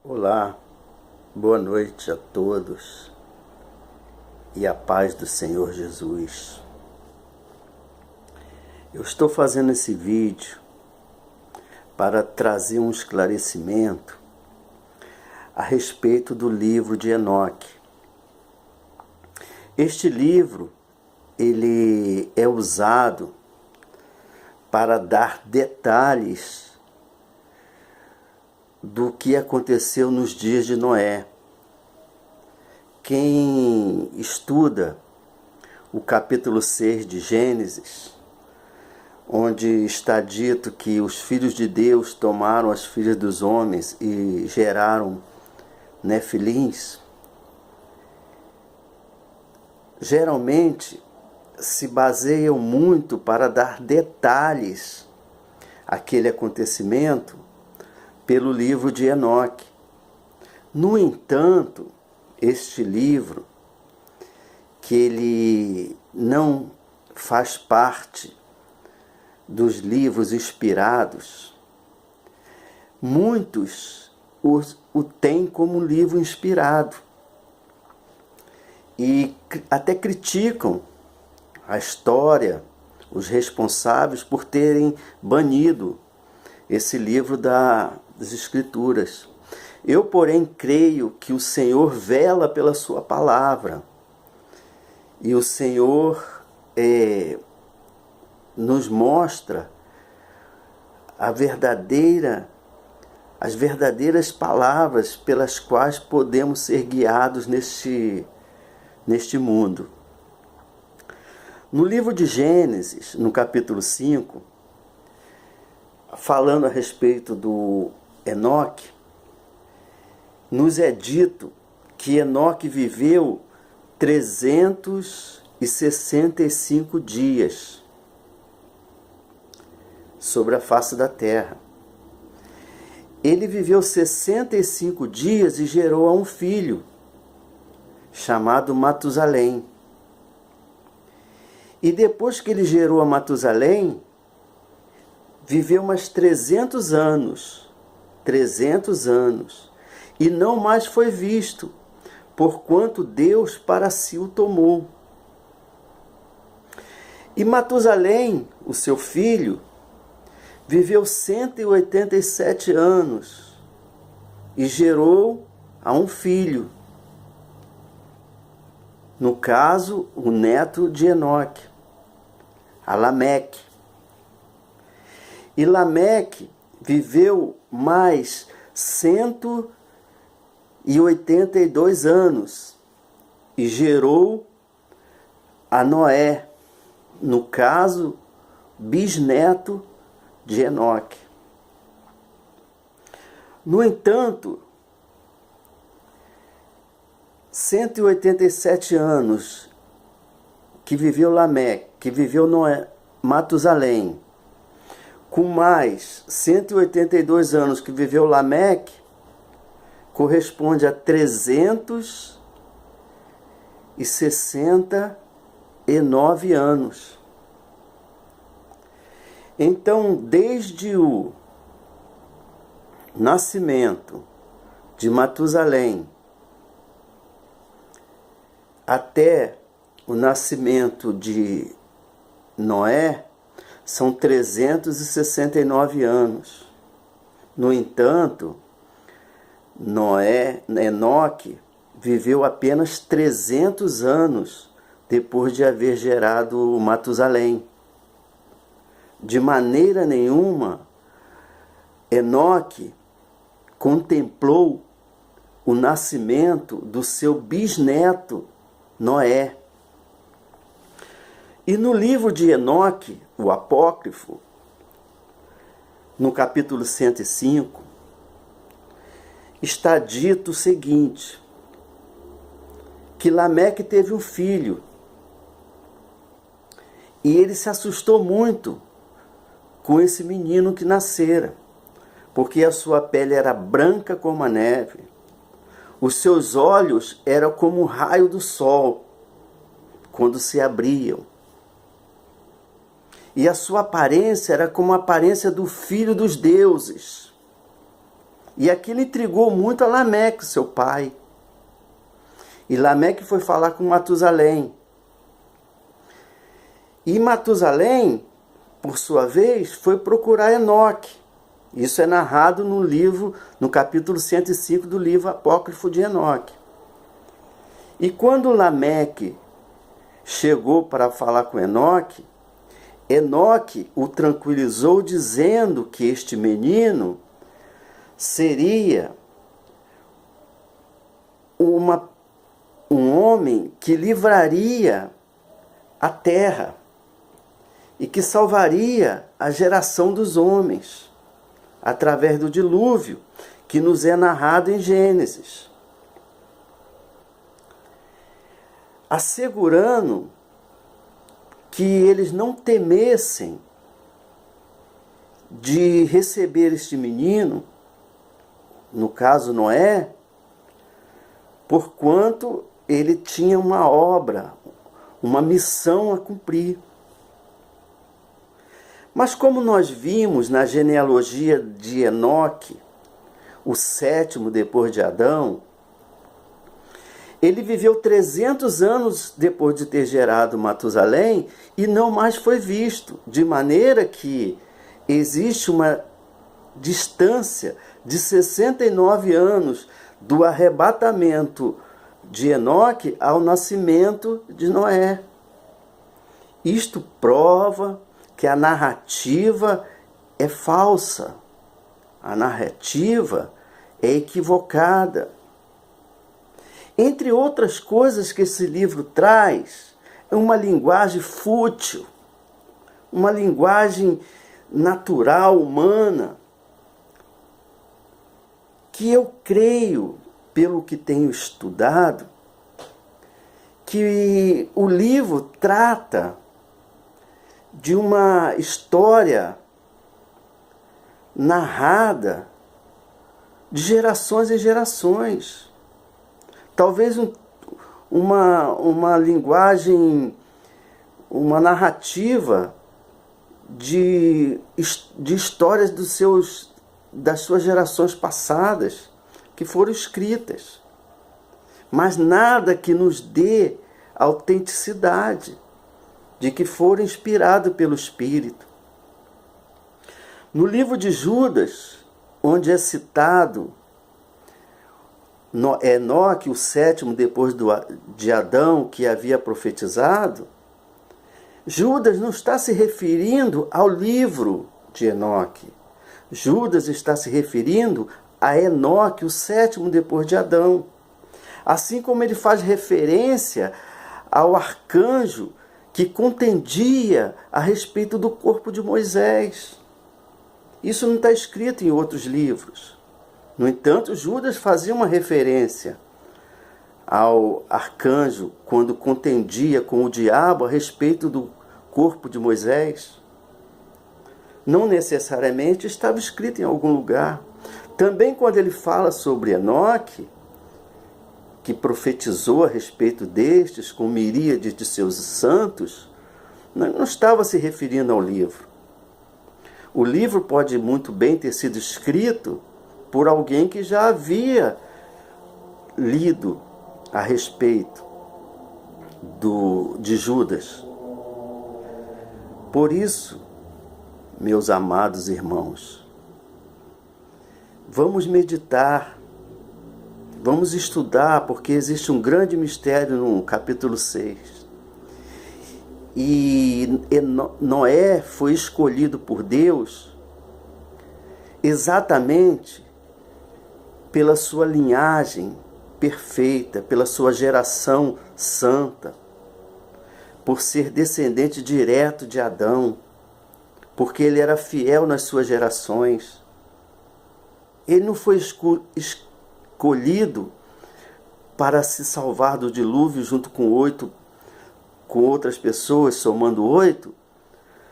Olá, boa noite a todos e a paz do Senhor Jesus. Eu estou fazendo esse vídeo para trazer um esclarecimento a respeito do livro de Enoque. Este livro, ele é usado para dar detalhes do que aconteceu nos dias de Noé. Quem estuda o capítulo 6 de Gênesis, onde está dito que os filhos de Deus tomaram as filhas dos homens e geraram nefilins, geralmente se baseiam muito para dar detalhes àquele acontecimento pelo livro de Enoque. No entanto, este livro, que ele não faz parte dos livros inspirados, muitos o têm como livro inspirado e até criticam a história, os responsáveis por terem banido esse livro das Escrituras. Eu, porém, creio que o Senhor vela pela sua palavra e o Senhor nos mostra as verdadeiras palavras pelas quais podemos ser guiados neste mundo. No livro de Gênesis, no capítulo 5, falando a respeito do Enoque, nos é dito que Enoque viveu 365 dias sobre a face da terra. Ele viveu 65 dias e gerou a um filho, chamado Matusalém. E depois que ele gerou a Matusalém, viveu mais 300 anos, e não mais foi visto, porquanto Deus para si o tomou. E Matusalém, o seu filho, viveu 187 anos e gerou a um filho, no caso, o neto de Enoque, a Lameque. E Lameque viveu mais 182 anos e gerou a Noé, no caso, bisneto de Enoque. No entanto, 187 anos que viveu Lameque, que viveu Noé, Matusalém, com mais 182 anos que viveu Lameque, corresponde a 369 anos. Então, desde o nascimento de Matusalém até o nascimento de Noé, são 369 anos. No entanto, Enoque viveu apenas 300 anos depois de haver gerado Matusalém. De maneira nenhuma, Enoque contemplou o nascimento do seu bisneto, Noé. E no livro de Enoque, o apócrifo, no capítulo 105, está dito o seguinte, que Lameque teve um filho, e ele se assustou muito com esse menino que nascera, porque a sua pele era branca como a neve, os seus olhos eram como o raio do sol, quando se abriam, e a sua aparência era como a aparência do filho dos deuses. E aquilo intrigou muito a Lameque, seu pai. E Lameque foi falar com Matusalém. E Matusalém, por sua vez, foi procurar Enoque. Isso é narrado no livro, no capítulo 105 do livro apócrifo de Enoque. E quando Lameque chegou para falar com Enoque, Enoque o tranquilizou dizendo que este menino seria um homem que livraria a terra e que salvaria a geração dos homens através do dilúvio que nos é narrado em Gênesis, assegurando que eles não temessem de receber este menino, no caso Noé, porquanto ele tinha uma obra, uma missão a cumprir. Mas como nós vimos na genealogia de Enoque, o sétimo depois de Adão, ele viveu 300 anos depois de ter gerado Matusalém e não mais foi visto, de maneira que existe uma distância de 69 anos do arrebatamento de Enoque ao nascimento de Noé. Isto prova que a narrativa é falsa, a narrativa é equivocada. Entre outras coisas que esse livro traz, é uma linguagem fútil, uma linguagem natural, humana, que eu creio, pelo que tenho estudado, que o livro trata de uma história narrada de gerações em gerações. Talvez uma linguagem, uma narrativa de histórias das suas gerações passadas que foram escritas, mas nada que nos dê autenticidade de que foram inspirados pelo Espírito. No livro de Judas, onde é citado Enoque, o sétimo depois de Adão, que havia profetizado, Judas não está se referindo ao livro de Enoque. Judas está se referindo a Enoque, o sétimo depois de Adão. Assim como ele faz referência ao arcanjo que contendia a respeito do corpo de Moisés. Isso não está escrito em outros livros. No entanto, Judas fazia uma referência ao arcanjo quando contendia com o diabo a respeito do corpo de Moisés. Não necessariamente estava escrito em algum lugar. Também quando ele fala sobre Enoque, que profetizou a respeito destes com miríades de seus santos, não estava se referindo ao livro. O livro pode muito bem ter sido escrito por alguém que já havia lido a respeito de Judas. Por isso, meus amados irmãos, vamos meditar, vamos estudar, porque existe um grande mistério no capítulo 6. E Noé foi escolhido por Deus exatamente pela sua linhagem perfeita, pela sua geração santa, por ser descendente direto de Adão, porque ele era fiel nas suas gerações. Ele não foi escolhido para se salvar do dilúvio junto com outras pessoas, somando 8,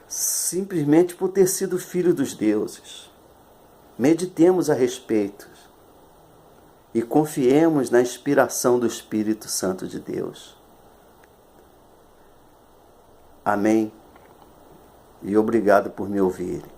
simplesmente por ter sido filho dos deuses. Meditemos a respeito e confiemos na inspiração do Espírito Santo de Deus. Amém. E obrigado por me ouvirem.